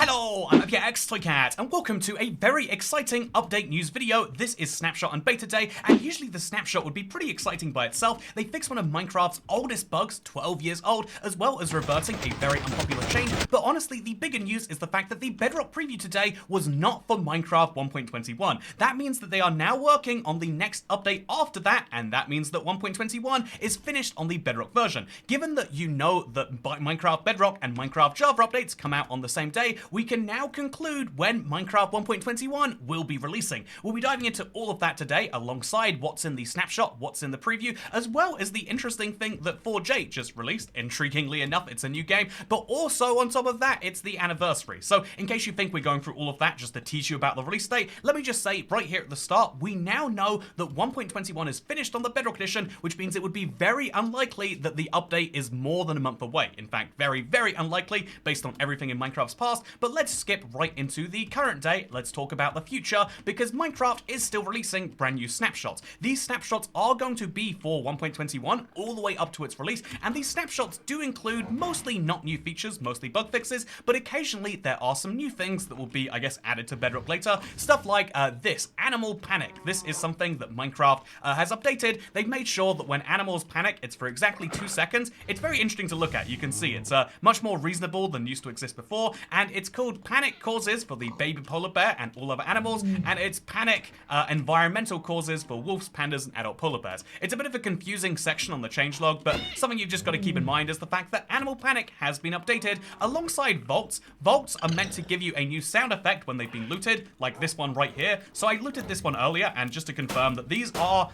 Hello, I'm Toycat, and welcome to a very exciting update news video. This is Snapshot and Beta Day, and usually the snapshot would be pretty exciting by itself. They fixed one of Minecraft's oldest bugs, 12 years old, as well as reverting a very unpopular change. But honestly, the bigger news is the fact that the Bedrock preview today was not for Minecraft 1.21. That means that they are now working on the next update after that, and that means that 1.21 is finished on the Bedrock version. Given that you know that Minecraft Bedrock and Minecraft Java updates come out on the same day, we can now conclude when Minecraft 1.21 will be releasing. We'll be diving into all of that today, alongside what's in the snapshot, what's in the preview, as well as the interesting thing that 4J just released. Intriguingly enough, it's a new game, but also on top of that, it's the anniversary. So in case you think we're going through all of that just to teach you about the release date, let me just say right here at the start, we now know that 1.21 is finished on the Bedrock edition, which means it would be very unlikely that the update is more than a month away. In fact, very, very unlikely based on everything in Minecraft's past. But let's skip right into the current day. Let's talk about the future, because Minecraft is still releasing brand new snapshots. These snapshots are going to be for 1.21 all the way up to its release, and these snapshots do include mostly not new features, mostly bug fixes, but occasionally there are some new things that will be, I guess, added to Bedrock later. Stuff like this, animal panic. This is something that Minecraft has updated. They've made sure that when animals panic, it's for exactly 2 seconds. It's very interesting to look at. You can see it's much more reasonable than used to exist before, and it's called panic causes for the baby polar bear and all other animals, and it's panic environmental causes for wolves, pandas, and adult polar bears. It's a bit of a confusing section on the changelog, but something you've just got to keep in mind is the fact that animal panic has been updated alongside vaults. Vaults are meant to give you a new sound effect when they've been looted, like this one right here. So I looted this one earlier, and just to confirm that these are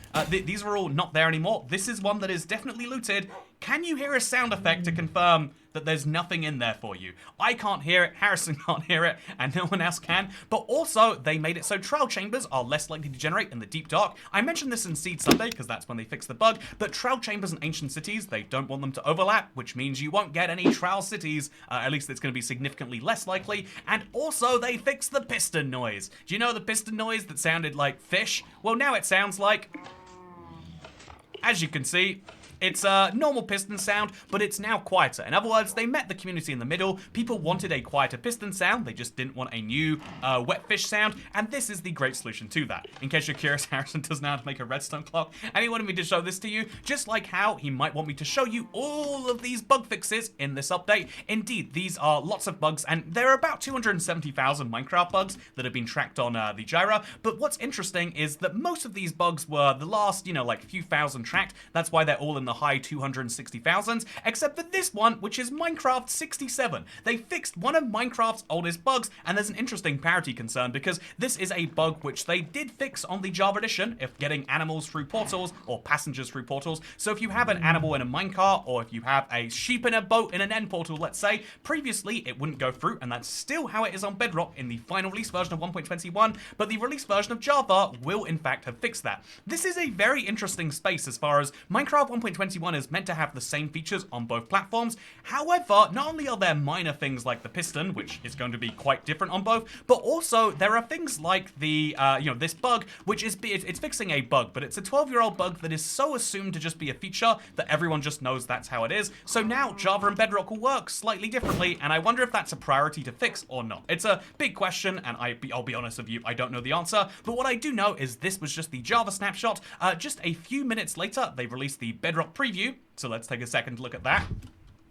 all not there anymore. This is one that is definitely looted. Can you hear a sound effect to confirm that there's nothing in there for you? I can't hear it, Harrison can't hear it, and no one else can. But also, they made it so trial chambers are less likely to generate in the deep dark. I mentioned this in Seed Sunday, because that's when they fixed the bug, but trial chambers and ancient cities, they don't want them to overlap, which means you won't get any trial cities. At least it's going to be significantly less likely. And also, they fixed the piston noise. Do you know the piston noise that sounded like fish? Well, now it sounds like, as you can see, it's a normal piston sound, but it's now quieter. In other words, they met the community in the middle. People wanted a quieter piston sound. They just didn't want a new wet fish sound, and this is the great solution to that. In case you're curious, Harrison does know how to make a redstone clock, and he wanted me to show this to you, just like how he might want me to show you all of these bug fixes in this update. Indeed, these are lots of bugs, and there are about 270,000 Minecraft bugs that have been tracked on the Gyra, but what's interesting is that most of these bugs were the last, like few thousand tracked. That's why they're all in the high 260,000s, except for this one, which is Minecraft 67. They fixed one of Minecraft's oldest bugs, and there's an interesting parity concern, because this is a bug which they did fix on the Java edition, if getting animals through portals, or passengers through portals. So if you have an animal in a minecart, or if you have a sheep in a boat in an end portal, let's say, previously it wouldn't go through, and that's still how it is on Bedrock in the final release version of 1.21, but the release version of Java will in fact have fixed that. This is a very interesting space as far as Minecraft 1.21 is meant to have the same features on both platforms. However, not only are there minor things like the piston, which is going to be quite different on both, but also there are things like the, this bug, which is, it's fixing a bug, but it's a 12-year-old bug that is so assumed to just be a feature that everyone just knows that's how it is. So now Java and Bedrock will work slightly differently, and I wonder if that's a priority to fix or not. It's a big question, and I'll be honest with you, I don't know the answer, but what I do know is this was just the Java snapshot. Just a few minutes later, they released the Bedrock preview. So let's take a second to look at that.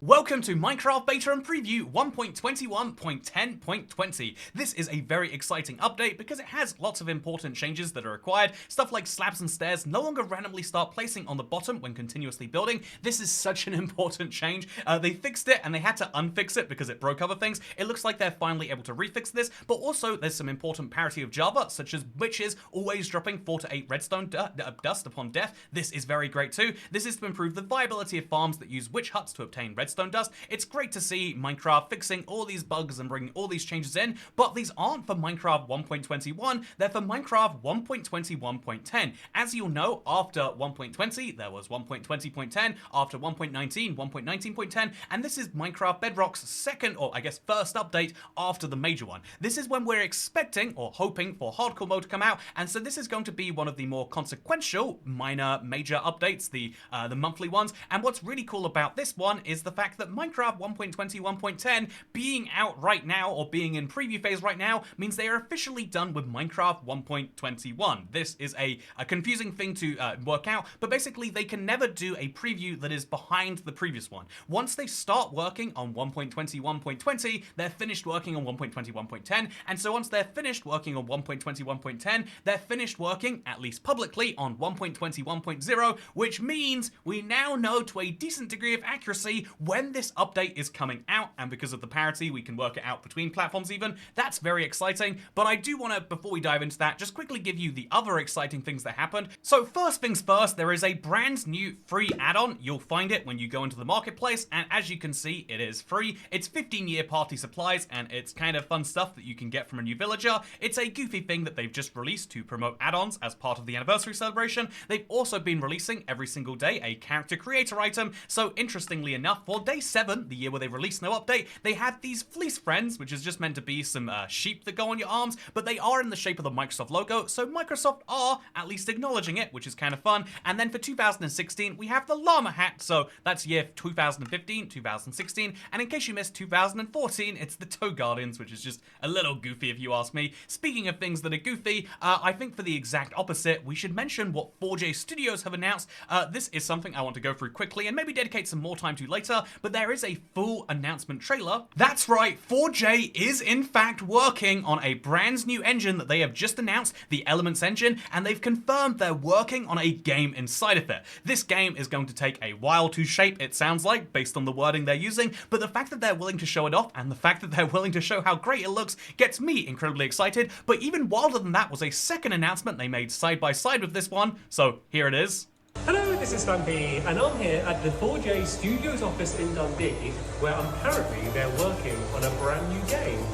Welcome to Minecraft Beta and Preview 1.21.10.20. This is a very exciting update because it has lots of important changes that are required. Stuff like slabs and stairs no longer randomly start placing on the bottom when continuously building. This is such an important change. They fixed it and they had to unfix it because it broke other things. It looks like they're finally able to refix this, but also there's some important parity of Java, such as witches always dropping 4 to 8 redstone dust upon death. This is very great too. This is to improve the viability of farms that use witch huts to obtain redstone dust. It's great to see Minecraft fixing all these bugs and bringing all these changes in, but these aren't for Minecraft 1.21, they're for Minecraft 1.21.10. As you'll know, after 1.20, there was 1.20.10, after 1.19, 1.19.10, and this is Minecraft Bedrock's second, or I guess first update after the major one. This is when we're expecting, or hoping, for hardcore mode to come out, and so this is going to be one of the more consequential major updates, the monthly ones, and what's really cool about this one is the fact that Minecraft 1.20, 1.10 being out right now, or being in preview phase right now, means they are officially done with Minecraft 1.21. This is a confusing thing to work out, but basically they can never do a preview that is behind the previous one. Once they start working on 1.20, 1.20, they're finished working on 1.20, 1.10, and so once they're finished working on 1.20, 1.10, they're finished working, at least publicly, on 1.20, 1.0, which means we now know to a decent degree of accuracy when this update is coming out, and because of the parity, we can work it out between platforms even. That's very exciting, but I do want to, before we dive into that, just quickly give you the other exciting things that happened. So first things first, there is a brand new free add-on. You'll find it when you go into the marketplace, and as you can see, it is free. It's 15-year party supplies, and it's kind of fun stuff that you can get from a new villager. It's a goofy thing that they've just released to promote add-ons as part of the anniversary celebration. They've also been releasing every single day a character creator item, so interestingly enough, for day 7, the year where they released no update, they had these fleece friends, which is just meant to be some sheep that go on your arms, but they are in the shape of the Microsoft logo, so Microsoft are at least acknowledging it, which is kind of fun. And then for 2016, we have the llama hat, so that's year 2015, 2016, and in case you missed 2014, it's the Toe Guardians, which is just a little goofy if you ask me. Speaking of things that are goofy, I think for the exact opposite, we should mention what 4J Studios have announced. This is something I want to go through quickly and maybe dedicate some more time to later, but there is a full announcement trailer. That's right, 4J is in fact working on a brand new engine that they have just announced, the Elements engine, and they've confirmed they're working on a game inside of it. This game is going to take a while to shape, it sounds like, based on the wording they're using, but the fact that they're willing to show it off and the fact that they're willing to show how great it looks gets me incredibly excited. But even wilder than that was a second announcement they made side by side with this one, so here it is. Hello, this is Stampy, and I'm here at the 4J Studios office in Dundee, where apparently they're working on a brand new game.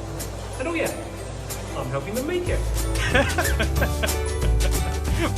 And oh yeah, I'm helping them make it.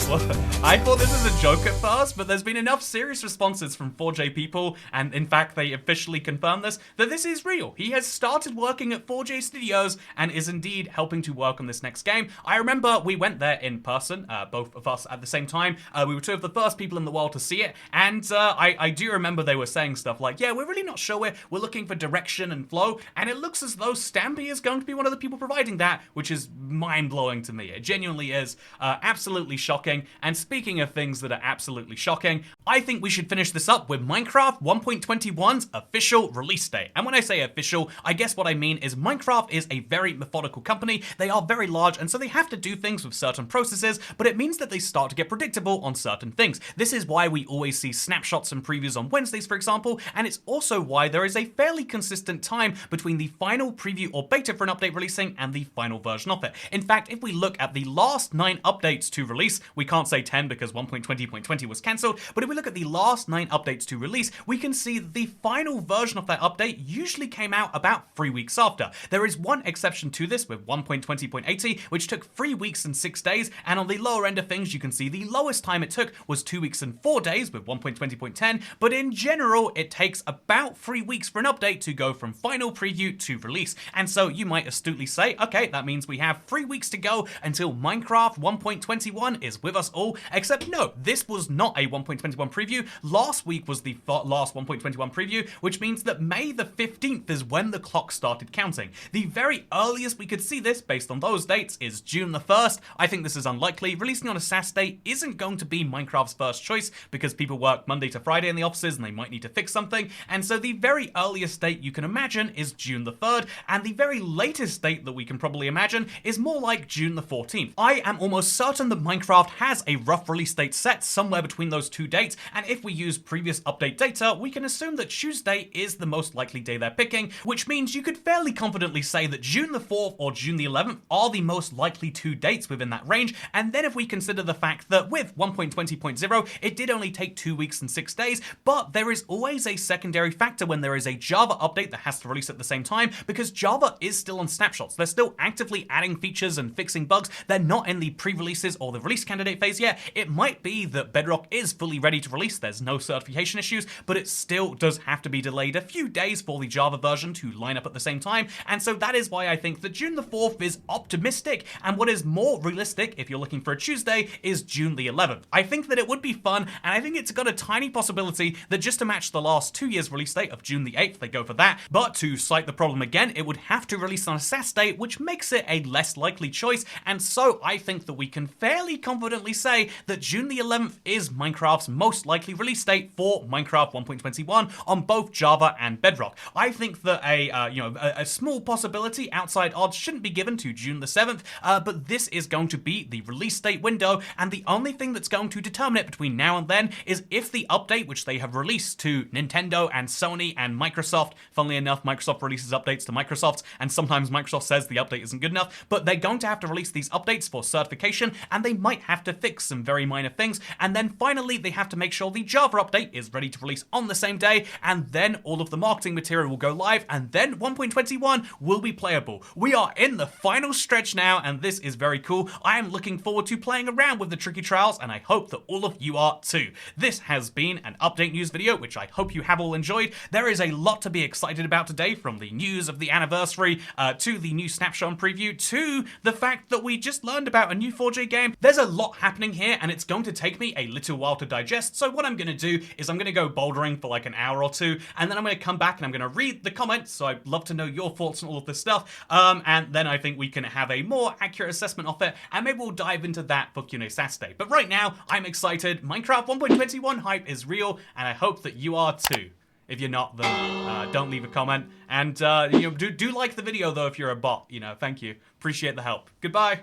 Well, I thought this was a joke at first, but there's been enough serious responses from 4J people, and in fact they officially confirmed this, that this is real. He has started working at 4J Studios and is indeed helping to work on this next game. I remember we went there in person, both of us at the same time. We were two of the first people in the world to see it, and I do remember they were saying stuff like, yeah, we're really not sure, we're looking for direction and flow, and it looks as though Stampy is going to be one of the people providing that, which is mind-blowing to me. It genuinely is absolutely shocking. And speaking of things that are absolutely shocking, I think we should finish this up with Minecraft 1.21's official release date. And when I say official, I guess what I mean is Minecraft is a very methodical company. They are very large, and so they have to do things with certain processes, but it means that they start to get predictable on certain things. This is why we always see snapshots and previews on Wednesdays, for example, and it's also why there is a fairly consistent time between the final preview or beta for an update releasing and the final version of it. In fact, if we look at the last 9 updates to release, we can't say 10 because 1.20.20 was cancelled, but if we look at the last 9 updates to release, we can see that the final version of that update usually came out about 3 weeks after. There is one exception to this with 1.20.80, which took 3 weeks and 6 days, and on the lower end of things, you can see the lowest time it took was 2 weeks and 4 days with 1.20.10, but in general, it takes about 3 weeks for an update to go from final preview to release. And so you might astutely say, okay, that means we have 3 weeks to go until Minecraft 1.21 is with us all, except no, this was not a 1.21 preview. Last week was the last 1.21 preview, which means that May the 15th is when the clock started counting. The very earliest we could see this, based on those dates, is June the 1st. I think this is unlikely. Releasing on a Saturday isn't going to be Minecraft's first choice, because people work Monday to Friday in the offices and they might need to fix something, and so the very earliest date you can imagine is June the 3rd, and the very latest date that we can probably imagine is more like June the 14th. I am almost certain that Minecraft has a rough release date set somewhere between those two dates, and if we use previous update data, we can assume that Tuesday is the most likely day they're picking, which means you could fairly confidently say that June the 4th or June the 11th are the most likely 2 dates within that range. And then if we consider the fact that with 1.20.0, it did only take 2 weeks and 6 days, but there is always a secondary factor when there is a Java update that has to release at the same time, because Java is still on snapshots. They're still actively adding features and fixing bugs. They're not in the pre-releases or the release candidate phase yet. It might be that Bedrock is fully ready to release, there's no certification issues, but it still does have to be delayed a few days for the Java version to line up at the same time, and so that is why I think that June the 4th is optimistic, and what is more realistic, if you're looking for a Tuesday, is June the 11th. I think that it would be fun, and I think it's got a tiny possibility that just to match the last 2 years release date of June the 8th, they go for that, but to cite the problem again, it would have to release on a Saturday, which makes it a less likely choice, and so I think that we can fairly confidently say that June the 11th is Minecraft's most likely release date for Minecraft 1.21 on both Java and Bedrock. I think that a small possibility outside odds shouldn't be given to June the 7th, but this is going to be the release date window, and the only thing that's going to determine it between now and then is if the update which they have released to Nintendo and Sony and Microsoft, funnily enough, Microsoft releases updates to Microsoft, and sometimes Microsoft says the update isn't good enough, but they're going to have to release these updates for certification, and they might have to fix some very minor things, and then finally they have to make sure the Java update is ready to release on the same day, and then all of the marketing material will go live, and then 1.21 will be playable. We are in the final stretch now, and this is very cool. I am looking forward to playing around with the tricky trials, and I hope that all of you are too. This has been an update news video, which I hope you have all enjoyed. There is a lot to be excited about today, from the news of the anniversary to the new snapshot and preview to the fact that we just learned about a new 4J game. There's a lot happening here, and it's going to take me a little while to digest, so what I'm going to do is I'm going to go bouldering for like an hour or two, and then I'm going to come back and I'm going to read the comments, so I'd love to know your thoughts on all of this stuff, and then I think we can have a more accurate assessment of it, and maybe we'll dive into that for Q&A Saturday. But right now, I'm excited. Minecraft 1.21 hype is real, and I hope that you are too. If you're not, then don't leave a comment, and do like the video though if you're a bot. Thank you. Appreciate the help. Goodbye.